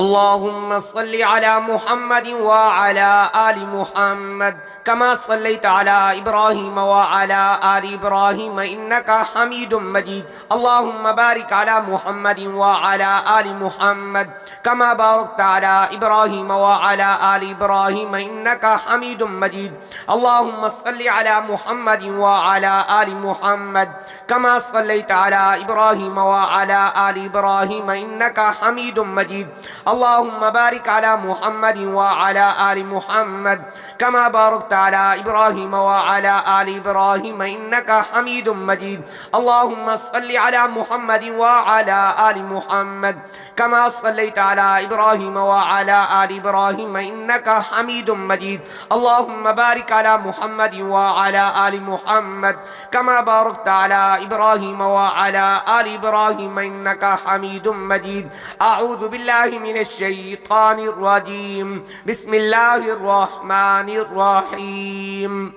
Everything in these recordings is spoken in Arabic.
اللهم صل على محمد وعلى آل محمد كما صليت على إبراهيم وعلى آل إبراهيم إنك حميد مجيد. اللهم بارك على محمد وعلى آل محمد كما باركت على إبراهيم وعلى آل إبراهيم إنك حميد مجيد. اللهم صل على محمد وعلى آل محمد كما صليت على إبراهيم وعلى آل إبراهيم إنك حميد مجيد. اللهم بارك على محمد وعلى آل محمد كما باركت على إبراهيم وعلى آل إبراهيم إنك حميد مجيد. اللهم صل على محمد وعلى آل محمد كما صليت على إبراهيم وعلى آل إبراهيم إنك حميد مجيد. اللهم بارك على محمد وعلى آل محمد كما باركت على إبراهيم وعلى آل إبراهيم إنك حميد مجيد. أعوذ بالله من الشيطان الرجيم. بسم الله الرحمن الرحيم.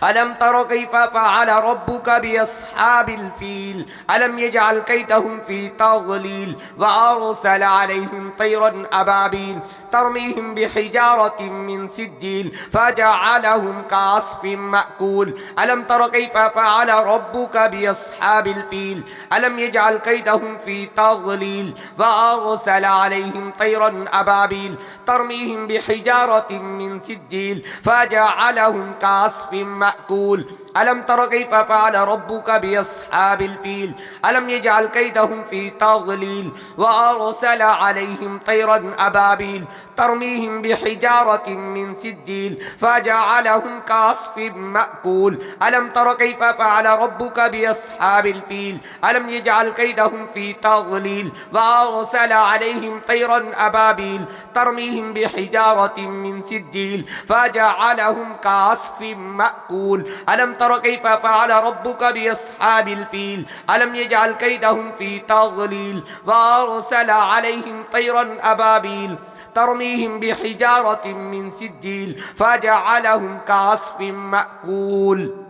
ألم تر كيف فعل ربك بأصحاب الفيل ألم يجعل كيدهم في تضليل وأرسل عليهم طيرا أبابيل ترميهم بحجارة من سجيل فجعلهم كعصف مأكول. ألم تر كيف فعل ربك بأصحاب الفيل ألم يجعل كيدهم في تضليل وأرسل عليهم طيرا أبابيل ترميهم بحجارة من سجيل فجعلهم كعصف مأكول. ألم تر كيف فعل ربك بأصحاب الفيل ألم يجعل كيدهم في تضليل وأرسل عليهم طيرا أبابيل ترميهم بحجارة من سجيل فجعلهم كعصف مأكول. ألم تر كيف فعل ربك بأصحاب الفيل ألم يجعل كيدهم في تضليل وأرسل عليهم طيرا أبابيل ترميهم بحجارة من سجيل فجعلهم كعصف مأكول. ألم تر كيف فعل ربك بأصحاب الفيل ألم يجعل كيدهم في تضليل وأرسل عليهم طيرا أبابيل ترميهم بحجارة من سجيل فجعلهم كعصف مأكول.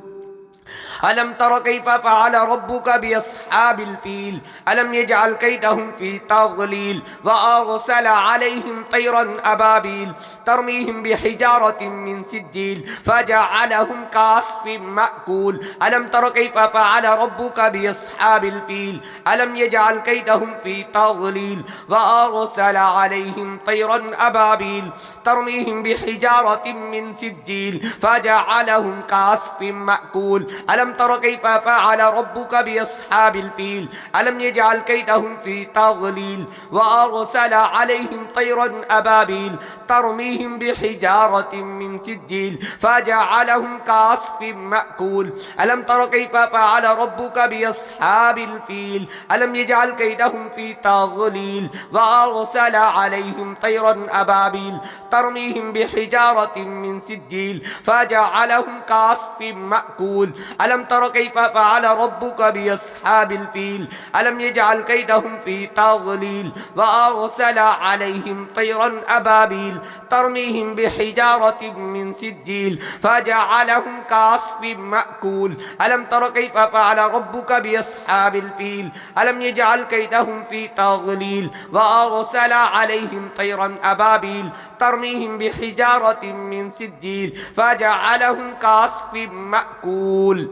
ألم تر كيف فعل ربك بأصحاب الفيل ألم يجعل كيدهم في تضليل وأرسل عليهم طيرا أبابيل ترميهم بحجارة من سجيل فجعلهم كعصف مأكول. ألم تر كيف فعل ربك بأصحاب الفيل ألم يجعل كيدهم في تضليل وأرسل عليهم طيرا أبابيل ترميهم بحجارة من سجيل فجعلهم كعصف مأكول. ألم تر كيف فعل ربك بأصحاب الفيل ألم يجعل كيدهم في تضليل وأرسل عليهم طيرا أبابيل ترميهم بحجارة من سجيل فجعلهم كعصف مأكول. ألم تر كيف فعل ربك بأصحاب الفيل ألم يجعل كيدهم في تضليل وأرسل عليهم طيرا أبابيل ترميهم بحجارة من سجيل فجعلهم كعصف مأكول. ألم تر كيف فعل ربك بأصحاب الفيل ألم يجعل كيدهم في تضليل وأرسل عليهم طيرا أبابيل ترميهم بحجارة من سجيل فجعلهم كعصف مأكول. ألم تر كيف فعل ربك بأصحاب الفيل ألم يجعل كيدهم في تضليل وأرسل عليهم طيرا أبابيل ترميهم بحجارة من سجيل فجعلهم كعصف مأكول.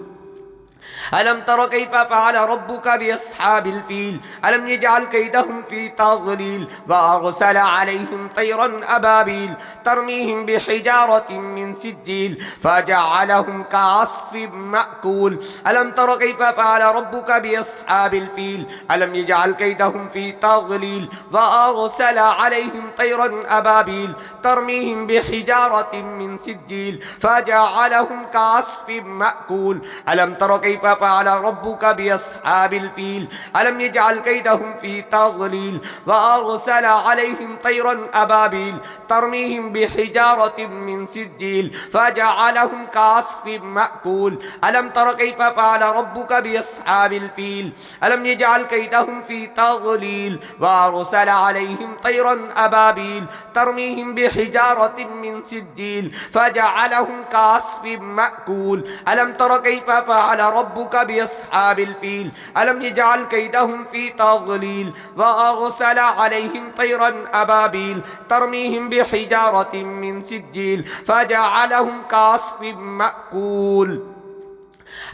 ألم تر كيف فعل ربك بأصحاب الفيل ألم يجعل كيدهم في تضليل وأرسل عليهم طيرا أبابيل ترميهم بحجارة من سجيل فجعلهم كعصف مأكول. ألم تر كيف فعل ربك بأصحاب الفيل ألم يجعل كيدهم في تضليل وأرسل عليهم طيرا أبابيل ترميهم بحجارة من سجيل فجعلهم كعصف مأكول. ألم تر كيف فعل ربك بأصحاب الفيل ألم يجعل كيدهم في تضليل وأرسل عليهم طيرا أبابيل ترميهم بحجارة من سجيل فجعلهم كعصف مأكول. ألم تر كيف فعل ربك بأصحاب الفيل ألم يجعل كيدهم في تضليل وأرسل عليهم طيرا أبابيل ترميهم بحجارة من سجيل فجعلهم كعصف مأكول. ألم تر كيف فعل ربك ربك بأصحاب الفيل ألم يجعل كيدهم في تضليل وأرسل عليهم طيرا أبابيل ترميهم بحجارة من سجيل فجعلهم كعصف مأكول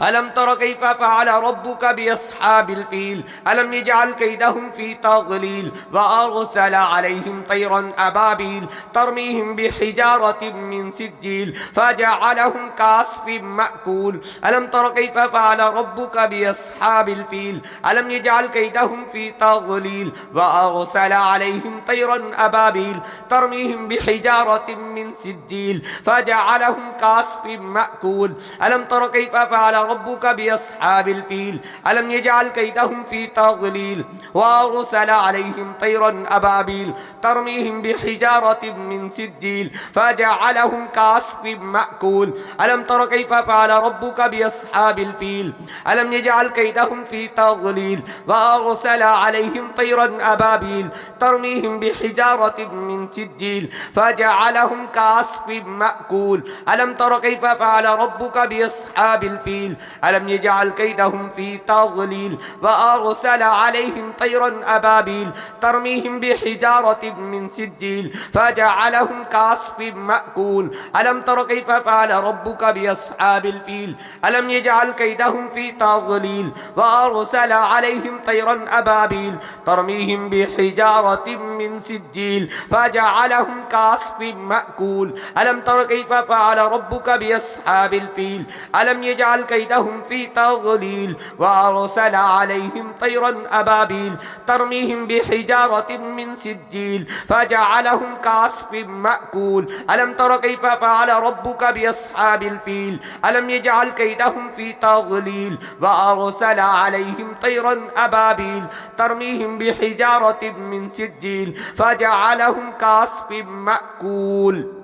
ألم تر كيف فعل ربك بأصحاب الفيل ألم يجعل كيدهم في تضليل وأرسل عليهم طيرا أبابيل ترميهم بحجارة من سجيل فجعلهم كعصف مأكول ألم تر كيف فعل ربك بأصحاب الفيل ألم يجعل كيدهم في تضليل وأرسل عليهم طيرا أبابيل ترميهم بحجارة من سجيل فجعلهم كعصف مأكول ألم تر كيف فعل ربك بأصحاب الفيل ألم يجعل كيدهم في تضليل وأرسل عليهم طيرا أبابيل ترميهم بحجارة من سجيل فجعلهم كعصف مأكول ألم تر كيف فعل ربك بأصحاب الفيل ألم يجعل كيدهم في تضليل وأرسل عليهم طيرا أبابيل ترميهم بحجارة من سجيل فجعلهم كعصف مأكول ألم تر كيف فعل ربك بأصحاب الفيل ألم يجعل كيدهم في تضليل وأرسل عليهم طيرا أبابيل ترميهم بحجارة من سجيل فجعلهم كعصف مأكول ألم تر كيف فعل ربك بأصحاب الفيل ألم يجعل كيدهم في تضليل وأرسل عليهم طيرا أبابيل ترميهم بحجارة من سجيل فجعلهم كعصف مأكول ألم تر كيف فعل ربك بأصحاب الفيل ألم يجعل كيدهم في تضليل وأرسل عليهم طيرا أبابيل ترميهم بحجارة من سجيل فجعلهم كعصف مأكول ألم تر كيف فعل ربك بأصحاب الفيل ألم يجعل كيدهم في تضليل وأرسل عليهم طيرا أبابيل ترميهم بحجارة من سجيل فجعلهم كعصف مأكول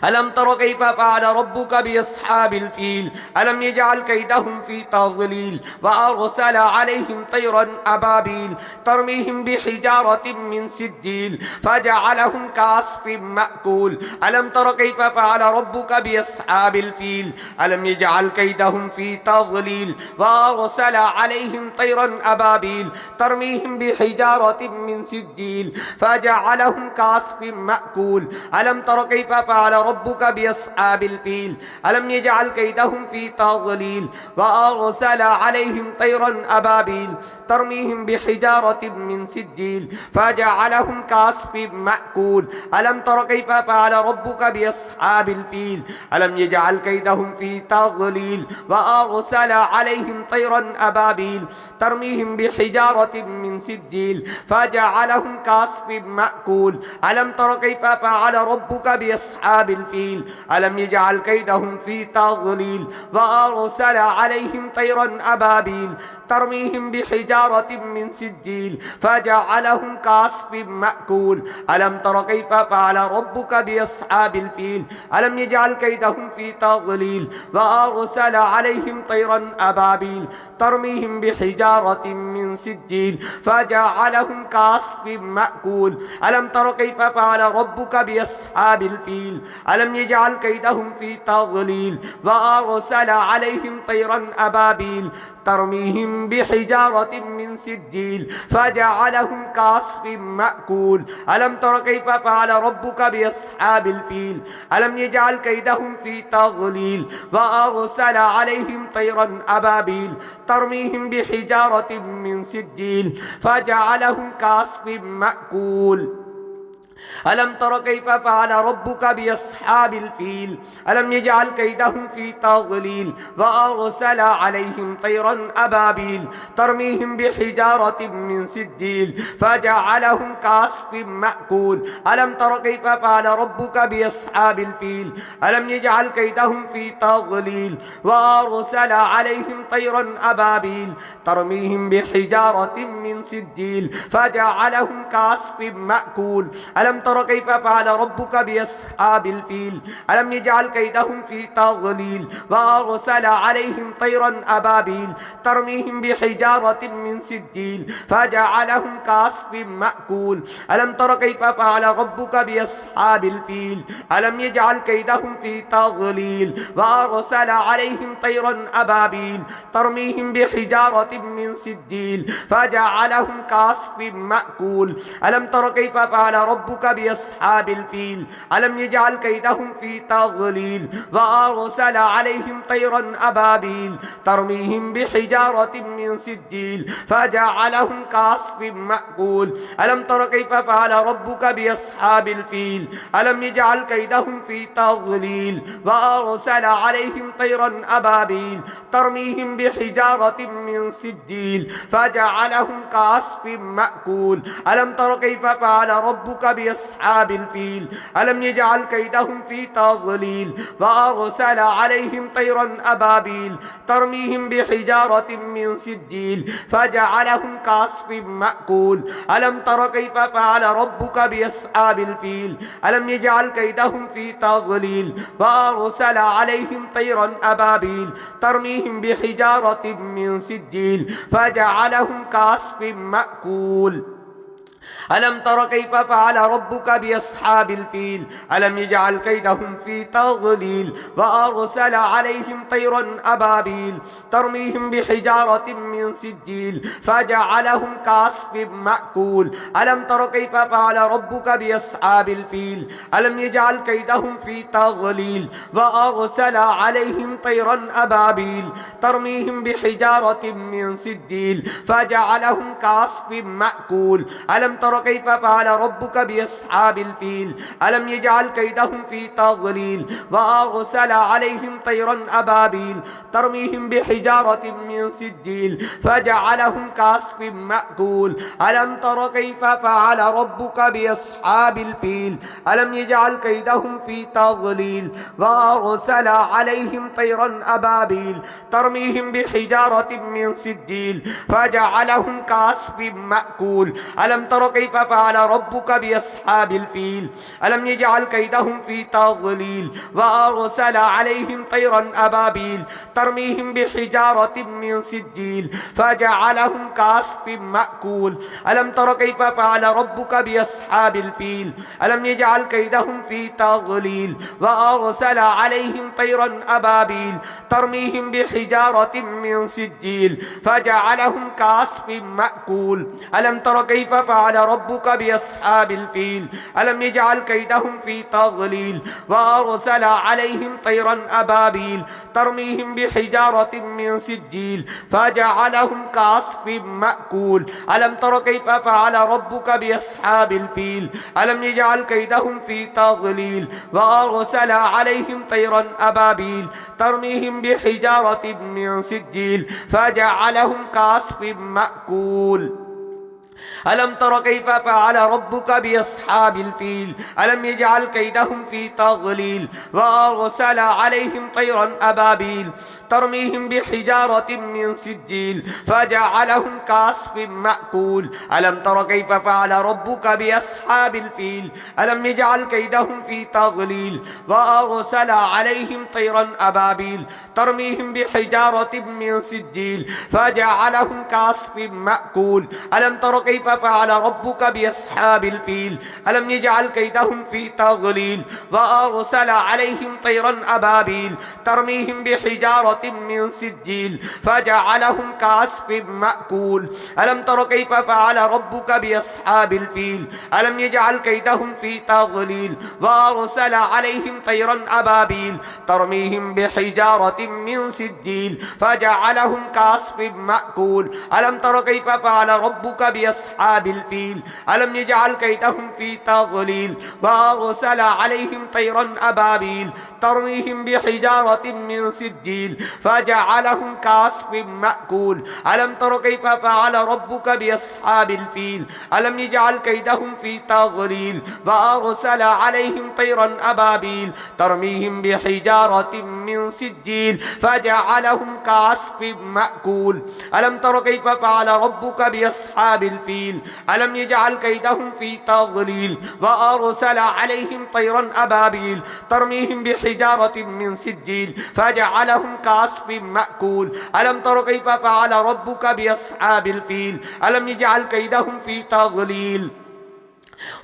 ألم تر كيف فعل ربك بأصحاب الفيل ألم يجعل كيدهم في تضليل وأرسل عليهم طيرا أبابيل ترميهم بحجارة من سجيل فجعلهم كعصف مأكول ألم تر كيف فعل ربك بأصحاب الفيل ألم يجعل كيدهم في تضليل وأرسل عليهم طيرا أبابيل ترميهم بحجارة من سجيل فجعلهم كعصف مأكول ألم تر كيف فعل ربك بأصحاب الفيل ألم يجعل كيدهم في تضليل وأرسل عليهم طيرا أبابيل ترميهم بحجارة من سجيل فجعلهم كعصف مأكول ألم تر كيف فعل ربك بأصحاب الفيل ألم يجعل كيدهم في تضليل وأرسل عليهم طيرا أبابيل ترميهم بحجارة من سجيل فجعلهم كعصف مأكول ألم تر كيف فعل ربك بأصحاب الفيل ألم يجعل كيدهم في تضليل وأرسل عليهم طيرا أبابيل ترميهم بحجارة من سجيل فجعلهم كعصف مأكول ألم تر كيف فعل ربك بأصحاب الفيل ألم يجعل كيدهم في تضليل وأرسل عليهم طيرا أبابيل ترميهم بحجارة من سجيل فجعلهم كعصف مأكول ألم تر كيف فعل ربك بأصحاب الفيل ألم يجعل كيدهم في تضليل وأرسل عليهم طيرا أبابيل ترميهم بحجارة من سجيل فجعلهم كعصف مأكول ألم تر كيف فعل ربك بأصحاب الفيل ألم يجعل كيدهم في تضليل وأرسل عليهم طيرا أبابيل ترميهم بحجارة من سجيل فجعلهم كعصف مأكول ألم تر كيف فعل ربك بأصحاب الفيل ألم يجعل كيدهم في تضليل وأرسل عليهم طيرا أبابيل ترميهم بحجارة من سجيل فجعلهم كعصف مأكول ألم تر كيف فعل ربك بأصحاب الفيل ألم يجعل كيدهم في تضليل وأرسل عليهم طيرا أبابيل ترميهم بحجارة من سجيل فجعلهم كعصف مأكول ألم ألم تر كيف فعل ربك بأصحاب الفيل ألم يجعل كيدهم في تضليل وأرسل عليهم طيرا أبابيل ترميهم بحجارة من سجيل فجعلهم كعصف مأكول ألم تر كيف فعل ربك بأصحاب الفيل ألم يجعل كيدهم في تضليل وأرسل عليهم طيرا أبابيل ترميهم بحجارة من سجيل فجعلهم كعصف مأكول ألم تر كيف فعل ربك بأصحاب الفيل ألم يجعل كيدهم في تضليل وأرسل عليهم طيرا أبابيل ترميهم بحجارة من سجيل فجعلهم كعصف مأكول ألم تر كيف فعل ربك بأصحاب الفيل ألم يجعل كيدهم في تضليل وأرسل عليهم طيرا أبابيل ترميهم بحجارة من سجيل فجعلهم كعصف مأكول ألم تر كيف فعل ربك بأصحاب الفيل ألم يجعل كيدهم في تضليل وأرسل عليهم طيرا أبابيل ترميهم بحجارة من سجيل فجعلهم كعصف مأكول ألم تر كيف فعل ربك بأصحاب الفيل ألم يجعل كيدهم في تضليل وأرسل عليهم طيرا أبابيل ترميهم بحجارة من سجيل فجعلهم كعصف مأكول ألم تر كيف فعل ربك بأصحاب الفيل ألم يجعل كيدهم في تضليل وأرسل عليهم طيرا أبابيل ترميهم بحجارة من سجيل فجعلهم كعصف مأكول ألم تر كيف فعل ربك بأصحاب الفيل ألم يجعل كيدهم في تضليل وأرسل عليهم طيرا أبابيل ترميهم بحجارة من سجيل فجعلهم كعصف مأكول ألم تر كيف فعل ربك بأصحاب الفيل ألم يجعل كيدهم في تضليل وأرسل عليهم طيرا أبابيل ترميهم بحجارة من سجيل فجعلهم كعصف مأكول ألم تر كيف فعل ربك بأصحاب الفيل ألم يجعل كيدهم في تضليل وأرسل عليهم طيرا أبابيل ترميهم بحجارة من سجيل فجعلهم كعصف مأكول ألم تر كيف فعل ربك بأصحاب الفيل ألم يجعل كيدهم في تضليل وأرسل عليهم طيرا أبابيل ترميهم بحجارة من سجيل فجعلهم كعصف مأكول ألم تر كيف فعل ربك بأصحاب الفيل ألم يجعل كيدهم في تضليل وأرسل عليهم طيرا أبابيل ترميهم بحجارة من سجيل فجعلهم كعصف مأكول ألم تر كيف فعل ربك بأصحاب الفيل ألم يجعل كيدهم في تضليل وأرسل عليهم طيرا أبابيل ترميهم بحجارة من سجيل فجعلهم كعصف مأكول ألم تر كيف فعل ربك بأصحاب الفيل ألم يجعل كيدهم في تضليل وأرسل عليهم طيرا أبابيل ترميهم بحجارة من سجيل فجعلهم كعصف مأكول ألم تر كيف فعل ربك بأصحاب الفيل ألم يجعل كيدهم في تضليل وأرسل عليهم طيرا أبابيل ترميهم بحجارة من سجيل فجعلهم كعصف مأكول ألم تر كيف فعل ربك بأصحاب الفيل ألم يجعل كيدهم في تضليل وأرسل عليهم طيرا أبابيل ترميهم بحجارة من سجيل فجعلهم كعصف مأكول ألم تر كيف فعل ربك بأصحاب الفيل ألم يجعل كيدهم في تضليل وأرسل عليهم طيرا أبابيل ترميهم بحجارة من سجيل فجعلهم كعصف مأكول ألم تر كيف فعل ربك بأصحاب الفيل ألم يجعل كيدهم في تضليل وأرسل عليهم طيرا أبابيل ترميهم بحجارة من سجيل فجعلهم كعصف مأكول ألم تر كيف فعل ربك بأصحاب الفيل ألم يجعل كيدهم في تضليل وأرسل عليهم طيرا أبابيل ترميهم بحجارة من سجيل فجعلهم كعصف مأكول ألم تر كيف فعل ربك بأصحاب الفيل ألم يجعل كيدهم في تضليل وأرسل عليهم طيرا أبابيل ترميهم بحجارة من سجيل فجعلهم كعصف مأكول ألم تر كيف فعل ربك بأصحاب الفيل الفيل ألم يجعل كيدهم في تضليل وأرسل عليهم طيرا أبابيل ترميهم بحجارة من سجيل فجعلهم كعصف مأكول ألم تر كيف فعل ربك بأصحاب الفيل ألم يجعل كيدهم في تضليل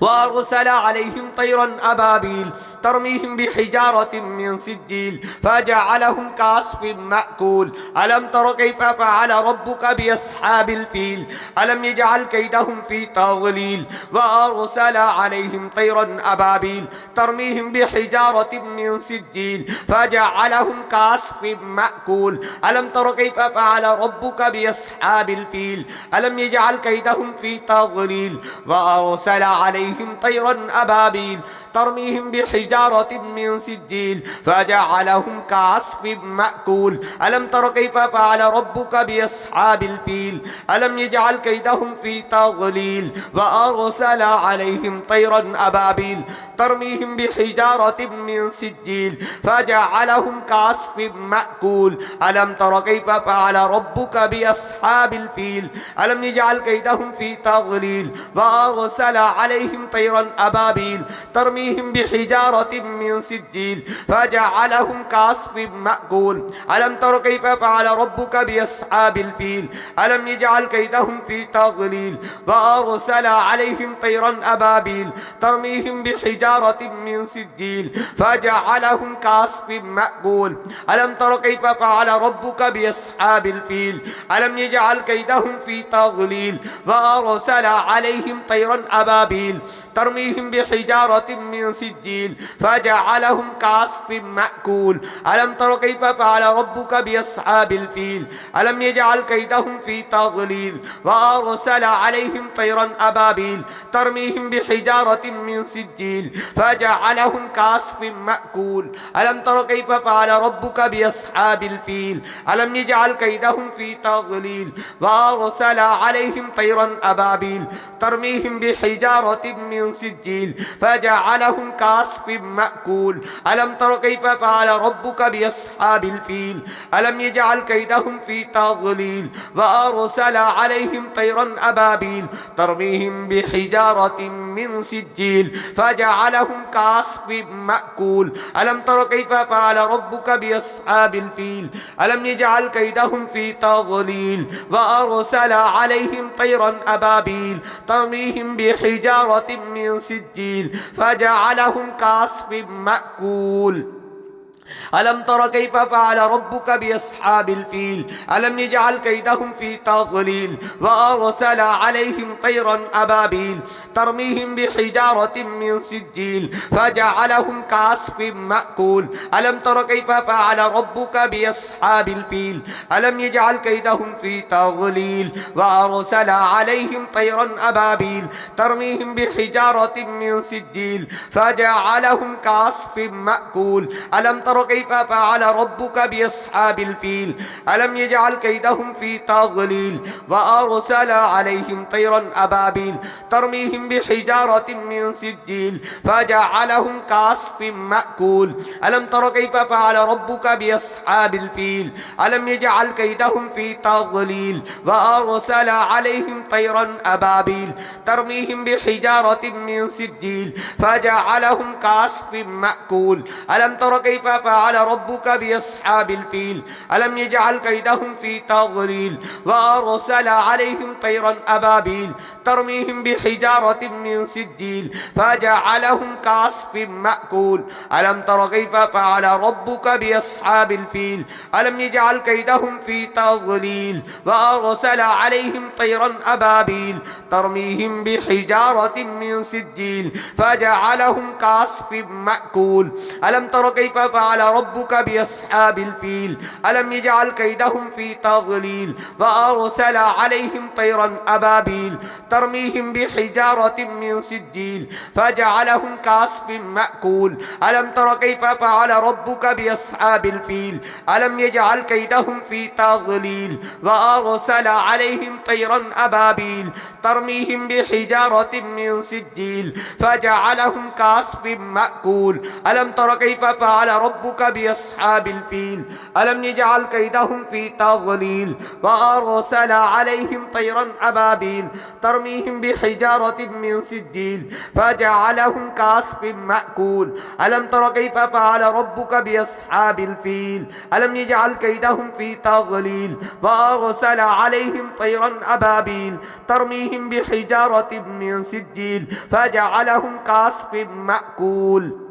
وأرسل عليهم طيرا أبابيل ترميهم بحجارة من سجيل فجعلهم كعصف مأكول ألم تر كيف فعل ربك بأصحاب الفيل ألم يجعل كيدهم في تضليل وأرسل عليهم طيرا أبابيل ترميهم بحجارة من سجيل فجعلهم كعصف مأكول ألم تر كيف فعل ربك بأصحاب الفيل ألم يجعل كيدهم في تضليل وأرسل عليهم طيرا أبابيل ترميهم بحجارة من سجيل فجعلهم كعصف مأكول ألم تر كيف فعل ربك بأصحاب الفيل ألم يجعل كيدهم في تضليل وأرسل عليهم طيرا أبابيل ترميهم بحجارة من سجيل فجعلهم كعصف مأكول ألم تر كيف فعل ربك بأصحاب الفيل ألم يجعل كيدهم في تضليل وأرسل عليهم طيرا أبابيل ترميهم بحجارة من سجيل فجعلهم كعصف مأكول ألم تر كيف فعل ربك بأصحاب الفيل ألم يجعل كيدهم في تضليل وأرسل عليهم طيرا أبابيل ترميهم بحجارة من سجيل فجعلهم كعصف مأكول ألم تر كيف فعل ربك بأصحاب الفيل ألم يجعل كيدهم في تضليل وأرسل عليهم طيرا أبابيل ترميهم بحجارة من سجيل فجعلهم كعصف مأكول ألم تر كيف فعل ربك بأصحاب الفيل ألم يجعل كيدهم في تضليل وأرسل عليهم طيرا أبابيل ترميهم بحجارة من سجيل فجعلهم كعصف مأكول ألم تر كيف فعل ربك بأصحاب الفيل ألم يجعل كيدهم في تضليل وأرسل عليهم طيرا أبابيل ترميهم بحجارة من سجيل فجعلهم كعصف مأكول ألم تر كيف فعل ربك بأصحاب الفيل ألم يجعل كيدهم في تضليل وأرسل عليهم طيرا أبابيل ترميهم بحجارة من سجيل فجعلهم كعصف مأكول ألم تر كيف فعل ربك بأصحاب الفيل ألم يجعل كيدهم في تضليل وأرسل عليهم طيرا أبابيل ترميهم بحجارة من سجيل فجعلهم كعصف مأكول ألم تر كيف فعل ربك بأصحاب الفيل ألم يجعل كيدهم في تضليل وأرسل عليهم طيرا أبابيل ترميهم بحجارة من سجيل فجعلهم كعصف مأكول ألم تر كيف فعل ربك بأصحاب الفيل ألم يجعل كيدهم في تضليل وأرسل عليهم طيرا أبابيل ترميهم بحجارة من سجيل فجعلهم كعصف مأكول ألم تر كيف فعل ربك بأصحاب الفيل ألم يجعل كيدهم في تضليل وأرسل عليهم طيرا أبابيل ترميهم بحجارة من سجيل فجعلهم كعصف مأكول ألم تر كيف فعل ربك بأصحاب الفيل ألم يجعل كيدهم في تضليل وأرسل عليهم طيرا أبابيل ترميهم بحجارة من سجيل فجعلهم كعصف مأكول ألم تر كيف فعل ربك بأصحاب الفيل ألم يجعل كيدهم في تضليل وأرسل عليهم طيرا أبابيل ترميهم بحجارة من سجيل فجعلهم كعصف مأكول ألم تر كيف فعل ربك بأصحاب الفيل ألم يجعل كيدهم في تضليل وأرسل عليهم طيرا أبابيل ترميهم بحجارة من سجيل فجعلهم كعصف مأكول ألم تر كيف فعل ربك بأصحاب الفيل ألم يجعل كيدهم في تضليل وأرسل عليهم طيرا أبابيل ترميهم بحجارة من سجيل فجعلهم كعصف مأكول ألم تر كيف فعل ربك بأصحاب الفيل ألم يجعل كيدهم في تضليل وأرسل عليهم طيرا أبابيل ترميهم بحجارة من سجيل فجعلهم كعصف مأكول ألم تر كيف فعل ربك ربك بأصحاب الفيل ألم يجعل كيدهم في تضليل وأرسل عليهم طيرا أبابيل ترميهم بحجارة من سجيل فجعلهم كعصف مأكول ألم تر كيف فعل ربك بأصحاب الفيل ألم يجعل كيدهم في تضليل وأرسل عليهم طيرا أبابيل ترميهم بحجارة من سجيل فجعلهم كعصف مأكول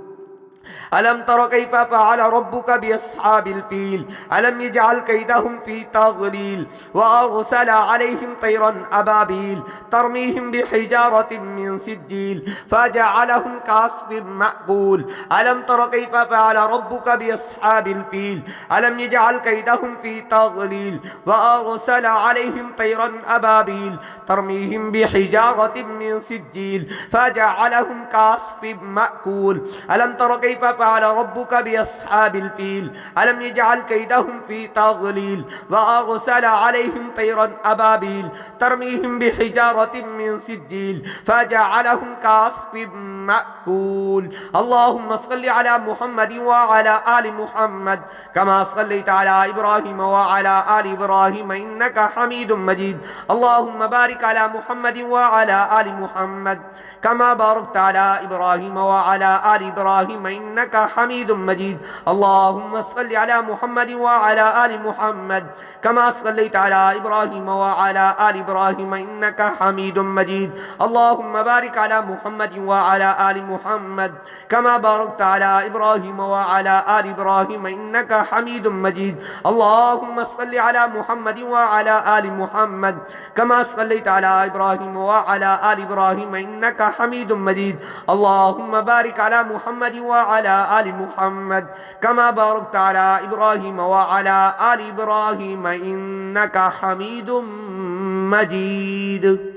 ألم تر كيف فعل ربك بأصحاب الفيل ألم يجعل كيدهم في تضليل وأرسل عليهم طيرا أبابيل ترميهم بحجارة من سجيل فجعلهم كعصف مأكول ألم تر كيف فعل ربك بأصحاب الفيل ألم يجعل كيدهم في تضليل وأرسل عليهم طيرا أبابيل ترميهم بحجارة من سجيل فجعلهم كعصف مأكول ألم تر كيف فعل ربك بأصحاب الفيل ألم يجعل كيدهم في تضليل وأرسل عليهم طيرا أبابيل ترميهم بحجارة من سجيل فجعلهم كعصف مأكول اللهم صل على محمد وعلى آل محمد كما صليت على إبراهيم وعلى آل إبراهيم إنك حميد مجيد اللهم بارك على محمد وعلى آل محمد كما باركت على إبراهيم وعلى آل إبراهيم إنك حميد مجيد اللهم صل على محمد وعلى آل محمد كما صليت على إبراهيم وعلى آل إبراهيم إنك حميد مجيد اللهم بارك على محمد وعلى آل محمد كما باركت على إبراهيم وعلى آل إبراهيم إنك حميد مجيد اللهم صل على محمد وعلى آل محمد كما صليت على إبراهيم وعلى آل إبراهيم إنك حميد مجيد اللهم بارك على محمد وعلى آل محمد كما باركت على إبراهيم وعلى آل إبراهيم إنك حميد مجيد.